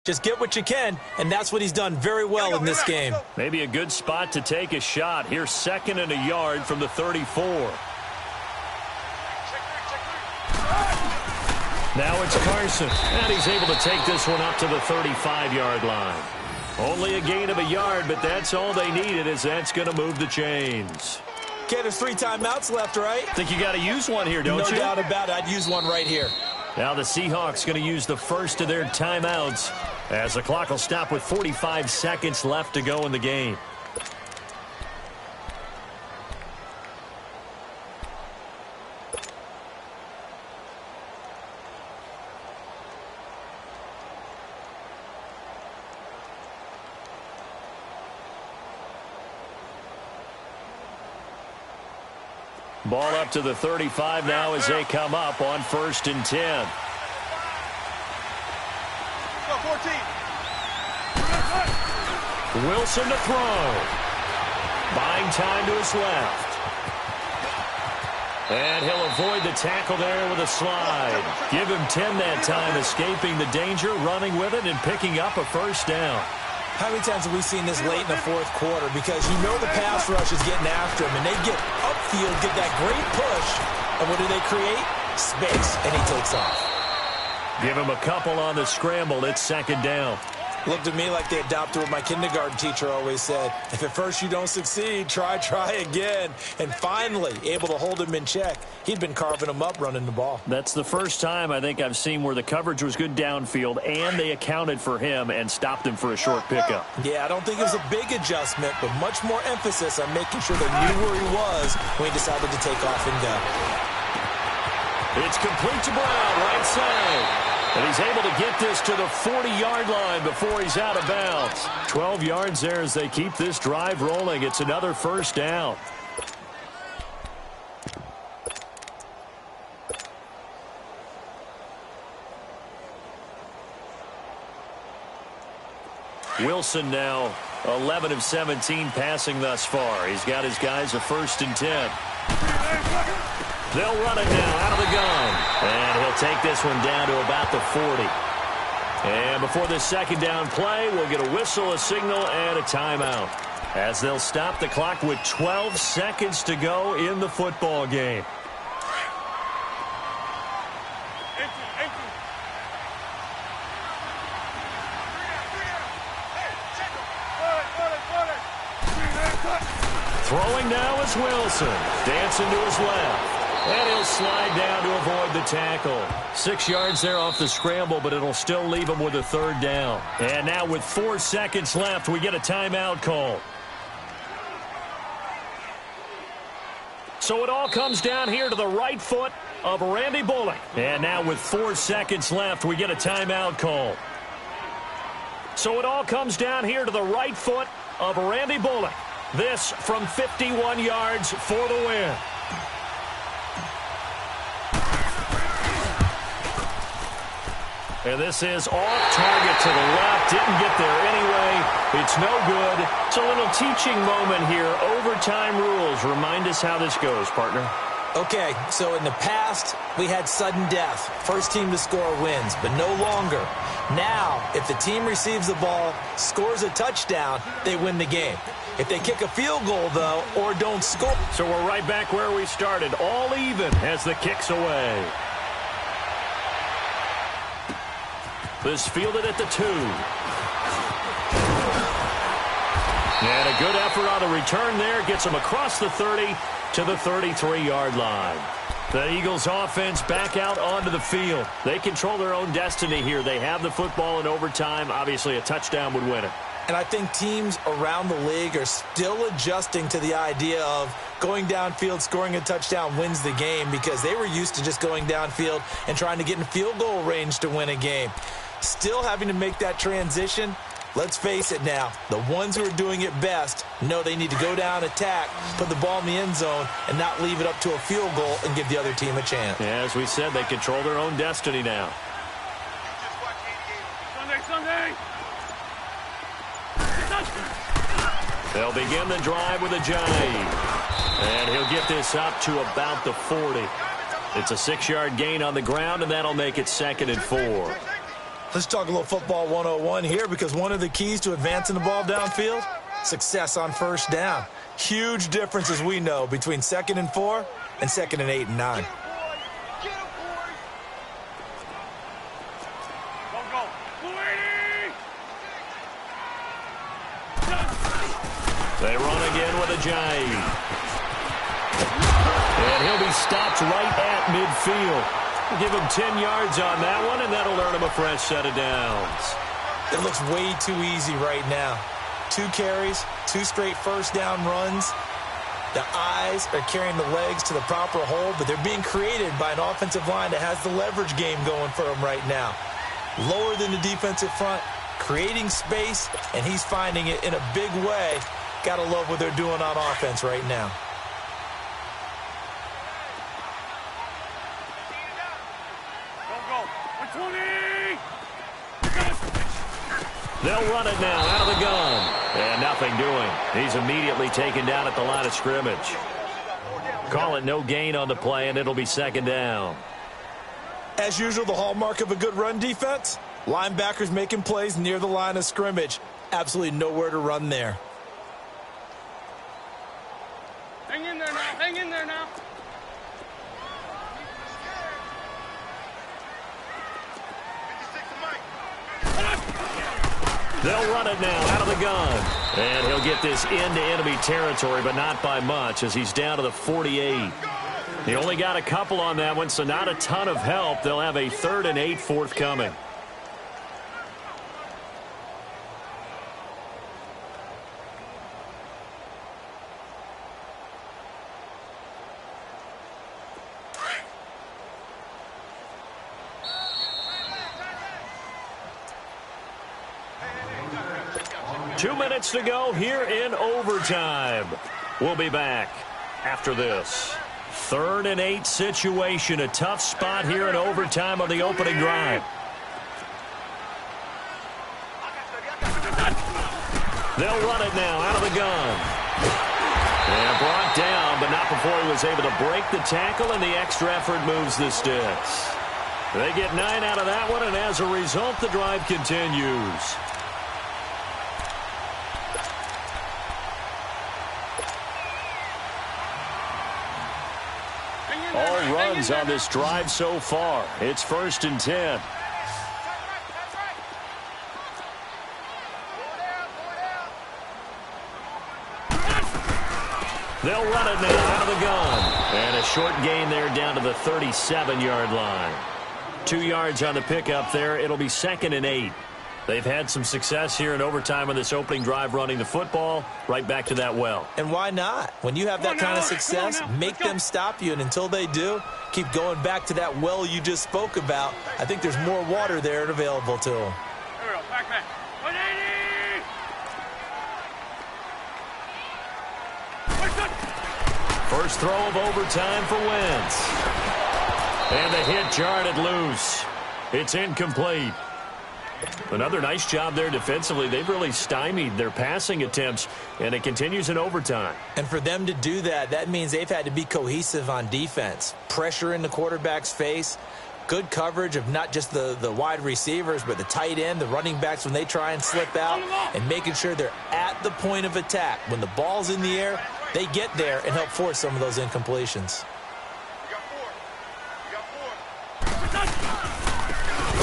Speaker 3: Just get what you can, and that's what he's done very well in this game.
Speaker 2: Maybe a good spot to take a shot. Here's 2nd and a yard from the 34. Now it's Carson, and he's able to take this one up to the 35-yard line. Only a gain of a yard, but that's all they needed, as that's going to move the chains.
Speaker 3: Okay, there's 3 timeouts left, right?
Speaker 2: Think you got to use one here, don't you?
Speaker 3: No doubt about it. I'd use one right here.
Speaker 2: Now the Seahawks going to use the first of their timeouts as the clock will stop with 45 seconds left to go in the game. Ball up to the 35 now as they come up on 1st and 10.
Speaker 4: Go, 14.
Speaker 2: Wilson to throw. Buying time to his left. And he'll avoid the tackle there with a slide. Give him 10 that time, escaping the danger, running with it, and picking up a 1st down.
Speaker 3: How many times have we seen this late in the 4th quarter? Because you know the pass rush is getting after him, and they get upfield, get that great push, and what do they create? Space, and he takes off.
Speaker 2: Give him a couple on the scramble. It's 2nd down.
Speaker 3: Looked at me like they adopted what my kindergarten teacher always said. If at first you don't succeed, try again. And finally, able to hold him in check. He'd been carving him up running the ball.
Speaker 2: That's the first time I think I've seen where the coverage was good downfield, and they accounted for him and stopped him for a short pickup.
Speaker 3: Yeah, I don't think it was a big adjustment, but much more emphasis on making sure they knew where he was when he decided to take off and go.
Speaker 2: It's complete to Brown, right side. And he's able to get this to the 40-yard line before he's out of bounds. 12 yards there as they keep this drive rolling. It's another 1st down. Wilson now 11 of 17 passing thus far. He's got his guys a 1st and 10. They'll run it now out of the gun. And he'll take this one down to about the 40. And before this 2nd down play, we'll get a whistle, a signal, and a timeout, as they'll stop the clock with 12 seconds to go in the football game. Throwing now is Wilson. Dancing to his left. And he'll slide down to avoid the tackle. 6 yards there off the scramble, but it'll still leave him with a 3rd down. And now with 4 seconds left, we get a timeout call. So it all comes down here to the right foot of Randy Bullock. And now with 4 seconds left, we get a timeout call. So it all comes down here to the right foot of Randy Bullock. This from 51 yards for the win. And this is off target to the left. Didn't get there anyway. It's no good. It's a little teaching moment here. Overtime rules. Remind us how this goes, partner.
Speaker 3: Okay, so in the past, we had sudden death. First team to score wins, but no longer. Now, if the team receives the ball, scores a touchdown, they win the game. If they kick a field goal, though, or don't score.
Speaker 2: So we're right back where we started, all even as the kick's away. This fielded at the 2. And a good effort on the return there. Gets him across the 30 to the 33-yard line. The Eagles offense back out onto the field. They control their own destiny here. They have the football in overtime. Obviously, a touchdown would win it.
Speaker 3: And I think teams around the league are still adjusting to the idea of going downfield, scoring a touchdown wins the game, because they were used to just going downfield and trying to get in field goal range to win a game. Still having to make that transition. Let's face it now, the ones who are doing it best know they need to go down, attack, put the ball in the end zone, and not leave it up to a field goal and give the other team a chance.
Speaker 2: Yeah, as we said, they control their own destiny now.
Speaker 4: Sunday.
Speaker 2: They'll begin the drive with a jive. And he'll get this up to about the 40. It's a 6-yard gain on the ground, and that'll make it 2nd and 4.
Speaker 3: Let's talk a little football 101 here, because one of the keys to advancing the ball downfield, success on 1st down. Huge difference, as we know, between 2nd and 4 and 2nd and 8 and 9.
Speaker 2: They run again with a jive. And he'll be stopped right at midfield. Give him 10 yards on that one, and that'll earn him a fresh set of downs.
Speaker 3: It looks way too easy right now. 2 carries, 2 straight 1st down runs. The eyes are carrying the legs to the proper hold, but they're being created by an offensive line that has the leverage game going for him right now. Lower than the defensive front, creating space, and he's finding it in a big way. Gotta love what they're doing on offense right now.
Speaker 4: 120.
Speaker 2: They'll run it now out of the gun. And nothing doing. He's immediately taken down at the line of scrimmage. Call it no gain on the play, and it'll be second down.
Speaker 3: As usual, the hallmark of a good run defense, linebackers making plays near the line of scrimmage. Absolutely nowhere to run there.
Speaker 4: Hang in there now. Hang in there now.
Speaker 2: They'll run it now out of the gun. And he'll get this into enemy territory, but not by much as he's down to the 48. He only got a couple on that one, so not a ton of help. They'll have a 3rd and 8 forthcoming. Two minutes to go here in overtime. We'll be back after this. 3rd and 8 situation. A tough spot here in overtime on the opening drive. They'll run it now out of the gun. And brought down, but not before he was able to break the tackle, and the extra effort moves the sticks. They get 9 out of that one, and as a result, the drive continues. All runs on this drive so far. It's 1st and 10. They'll run it now out of the gun. And a short gain there down to the 37-yard line. 2 yards on the pickup there. It'll be 2nd and 8. They've had some success here in overtime on this opening drive running the football. Right back to that well.
Speaker 3: And why not? When you have that kind of success, make them stop you. And until they do, keep going back to that well you just spoke about. I think there's more water there available to them.
Speaker 4: There we go. Back. 180.
Speaker 2: First throw of overtime for Wentz. And the hit jarred it loose. It's incomplete. Another nice job there defensively. They've really stymied their passing attempts, and it continues in overtime.
Speaker 3: And for them to do that, that means they've had to be cohesive on defense. Pressure in the quarterback's face, good coverage of not just the wide receivers, but the tight end, the running backs when they try and slip out, and making sure they're at the point of attack. When the ball's in the air, they get there and help force some of those incompletions.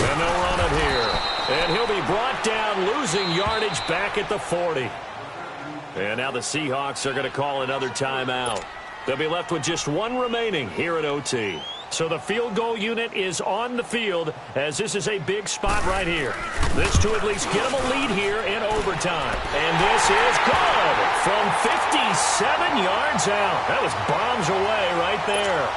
Speaker 2: And they'll run it here. And he'll be brought down, losing yardage back at the 40. And now the Seahawks are going to call another timeout. They'll be left with just one remaining here at OT. So the field goal unit is on the field, as this is a big spot right here. This to at least get them a lead here in overtime. And this is good from 57 yards out. That was bombs away right there.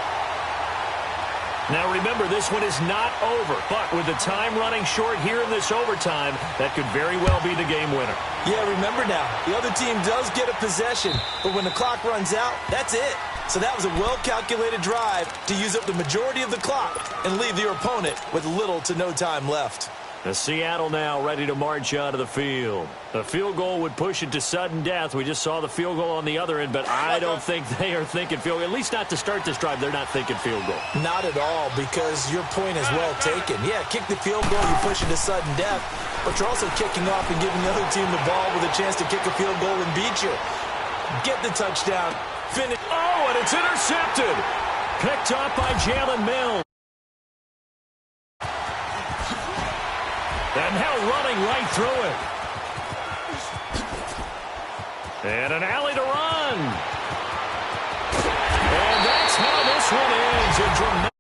Speaker 2: Now remember, this one is not over, but with the time running short here in this overtime, that could very well be the game winner.
Speaker 3: Yeah, remember now, the other team does get a possession, but when the clock runs out, that's it. So that was a well-calculated drive to use up the majority of the clock and leave your opponent with little to no time left.
Speaker 2: The Seattle now ready to march out of the field. The field goal would push it to sudden death. We just saw the field goal on the other end, but I don't think they are thinking field goal. At least not to start this drive. They're not thinking field goal.
Speaker 3: Not at all, because your point is well taken. Yeah, kick the field goal, you push it to sudden death, but you're also kicking off and giving the other team the ball with a chance to kick a field goal and beat you. Get the touchdown. Finish.
Speaker 2: Oh, and it's intercepted. Picked up by Jalen Mills. And now running right through it. And an alley to run. And that's how this one ends. A dramatic